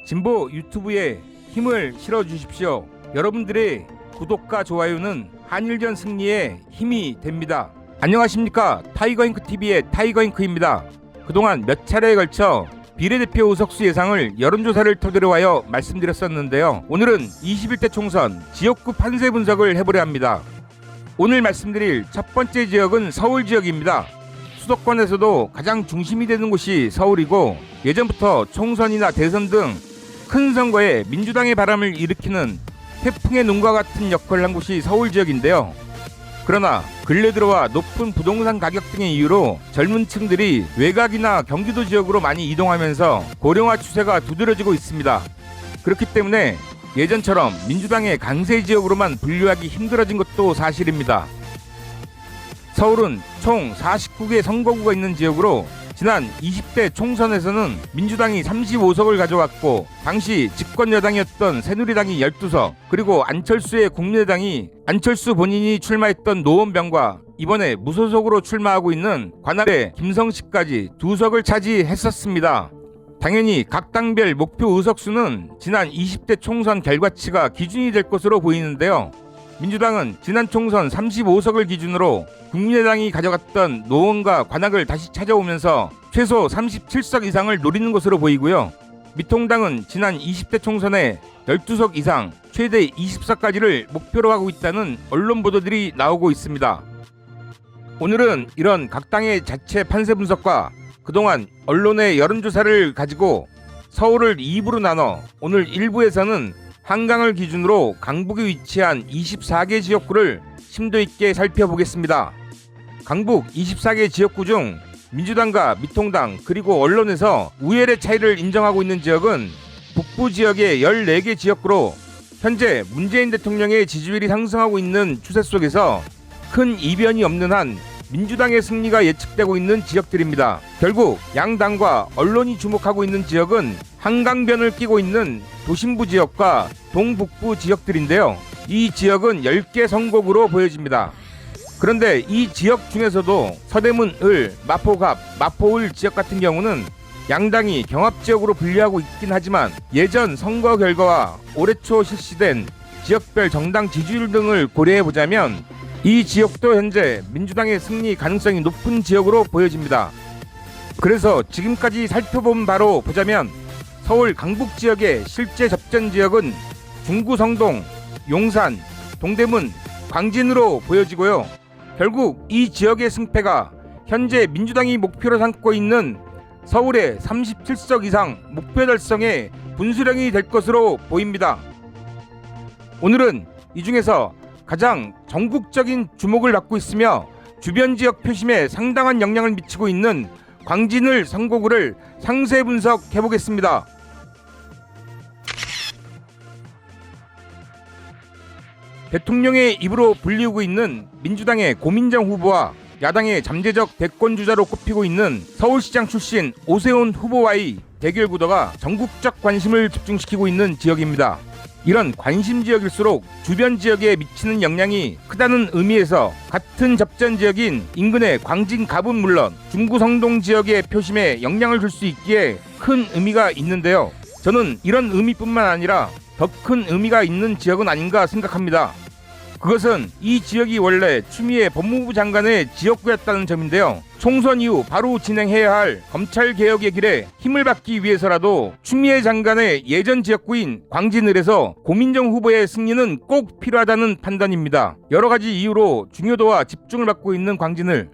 진보 유튜브에 힘을 실어주십시오. 여러분들의 구독과 좋아요는 한일전 승리에 힘이 됩니다. 안녕하십니까, 타이거잉크TV의 타이거잉크입니다. 그동안 몇 차례에 걸쳐 비례대표 의석수 예상을 여론조사를 토대로 하여 말씀드렸었는데요. 오늘은 21대 총선 지역구 판세 분석을 해보려 합니다. 오늘 말씀드릴 첫 번째 지역은 서울 지역입니다. 수도권에서도 가장 중심이 되는 곳이 서울이고, 예전부터 총선이나 대선 등 큰 선거에 민주당의 바람을 일으키는 태풍의 눈과 같은 역할을 한 곳이 서울 지역인데요. 그러나 근래 들어와 높은 부동산 가격 등의 이유로 젊은 층들이 외곽이나 경기도 지역으로 많이 이동하면서 고령화 추세가 두드러지고 있습니다. 그렇기 때문에 예전처럼 민주당의 강세 지역으로만 분류하기 힘들어진 것도 사실입니다. 서울은 총 49개 선거구가 있는 지역으로 지난 20대 총선에서는 민주당이 35석을 가져왔고, 당시 집권 여당이었던 새누리당이 12석, 그리고 안철수의 국민의당이 안철수 본인이 출마했던 노원병과 이번에 무소속으로 출마하고 있는 관악의 김성식까지 2석을 차지했었습니다. 당연히 각 당별 목표 의석수는 지난 20대 총선 결과치가 기준이 될 것으로 보이는데요. 민주당은 지난 총선 35석을 기준으로 국민의당이 가져갔던 노원과 관악을 다시 찾아오면서 최소 37석 이상을 노리는 것으로 보이고요. 미통당은 지난 20대 총선에 12석 이상 최대 20석까지를 목표로 하고 있다는 언론 보도들이 나오고 있습니다. 오늘은 이런 각 당의 자체 판세 분석과 그동안 언론의 여론조사를 가지고 서울을 2부로 나눠 오늘 1부에서는 한강을 기준으로 강북에 위치한 24개 지역구를 심도 있게 살펴보겠습니다. 강북 24개 지역구 중 민주당과 미통당 그리고 언론에서 우열의 차이를 인정하고 있는 지역은 북부 지역의 14개 지역구로 현재 문재인 대통령의 지지율이 상승하고 있는 추세 속에서 큰 이변이 없는 한 민주당의 승리가 예측되고 있는 지역들입니다. 결국 양당과 언론이 주목하고 있는 지역은 한강변을 끼고 있는 도심부 지역과 동북부 지역들인데요. 이 지역은 10개 선거구로 보여집니다. 그런데 이 지역 중에서도 서대문 을, 마포갑, 마포을 지역 같은 경우는 양당이 경합지역으로 분류하고 있긴 하지만 예전 선거 결과와 올해 초 실시된 지역별 정당 지지율 등을 고려해보자면 이 지역도 현재 민주당의 승리 가능성이 높은 지역으로 보여집니다. 그래서 지금까지 살펴본 바로 보자면 서울 강북 지역의 실제 접전 지역은 중구 성동, 용산, 동대문, 광진으로 보여지고요. 결국 이 지역의 승패가 현재 민주당이 목표로 삼고 있는 서울의 37석 이상 목표 달성의 분수령이 될 것으로 보입니다. 오늘은 이 중에서 가장 전국적인 주목을 받고 있으며 주변 지역 표심에 상당한 영향을 미치고 있는 광진을 선거구를 상세 분석해 보겠습니다. 대통령의 입으로 불리우고 있는 민주당의 고민정 후보와 야당의 잠재적 대권주자로 꼽히고 있는 서울시장 출신 오세훈 후보와의 대결 구도가 전국적 관심을 집중시키고 있는 지역입니다. 이런 관심 지역일수록 주변 지역에 미치는 영향이 크다는 의미에서 같은 접전 지역인 인근의 광진 갑은 물론 중구 성동 지역의 표심에 영향을 줄 수 있기에 큰 의미가 있는데요. 저는 이런 의미뿐만 아니라 더 큰 의미가 있는 지역은 아닌가 생각합니다. 그것은 이 지역이 원래 추미애 법무부 장관의 지역구였다는 점인데요. 총선 이후 바로 진행해야 할 검찰개혁의 길에 힘을 받기 위해서라도 추미애 장관의 예전 지역구인 광진을에서 고민정 후보의 승리는 꼭 필요하다는 판단입니다. 여러가지 이유로 중요도와 집중을 받고 있는 광진을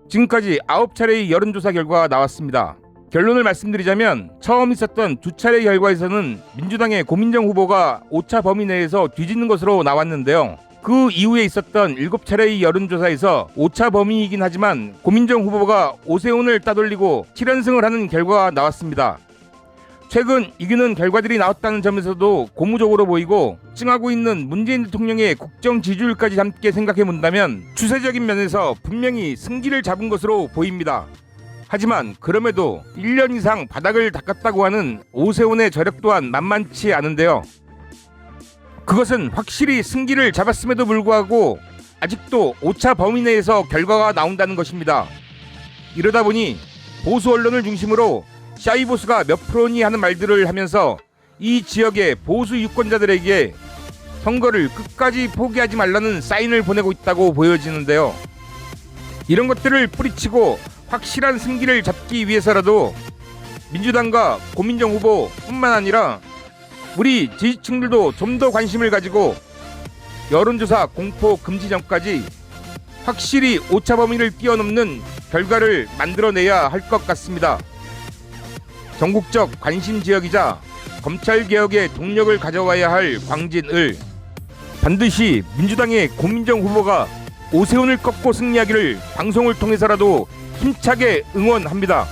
지금까지 9차례의 여론조사 결과가 나왔습니다. 결론을 말씀드리자면 처음 있었던 2차례 결과에서는 민주당의 고민정 후보가 오차 범위 내에서 뒤지는 것으로 나왔는데요. 그 이후에 있었던 7차례의 여론조사에서 오차 범위이긴 하지만 고민정 후보가 오세훈을 따돌리고 7연승을 하는 결과가 나왔습니다. 최근 이기는 결과들이 나왔다는 점에서도 고무적으로 보이고, 찡하고 있는 문재인 대통령의 국정 지지율까지 함께 생각해본다면 추세적인 면에서 분명히 승기를 잡은 것으로 보입니다. 하지만 그럼에도 1년 이상 바닥을 닦았다고 하는 오세훈의 저력 또한 만만치 않은데요. 그것은 확실히 승기를 잡았음에도 불구하고 아직도 오차 범위 내에서 결과가 나온다는 것입니다. 이러다 보니 보수 언론을 중심으로 샤이보스가 몇 프로니 하는 말들을 하면서 이 지역의 보수 유권자들에게 선거를 끝까지 포기하지 말라는 사인을 보내고 있다고 보여지는데요. 이런 것들을 뿌리치고 확실한 승기를 잡기 위해서라도 민주당과 고민정 후보뿐만 아니라 우리 지지층들도 좀 더 관심을 가지고 여론조사 공포 금지 전까지 확실히 오차 범위를 뛰어넘는 결과를 만들어내야 할 것 같습니다. 전국적 관심 지역이자 검찰 개혁의 동력을 가져와야 할 광진을 반드시 민주당의 고민정 후보가 오세훈을 꺾고 승리하기를 방송을 통해서라도 힘차게 응원합니다.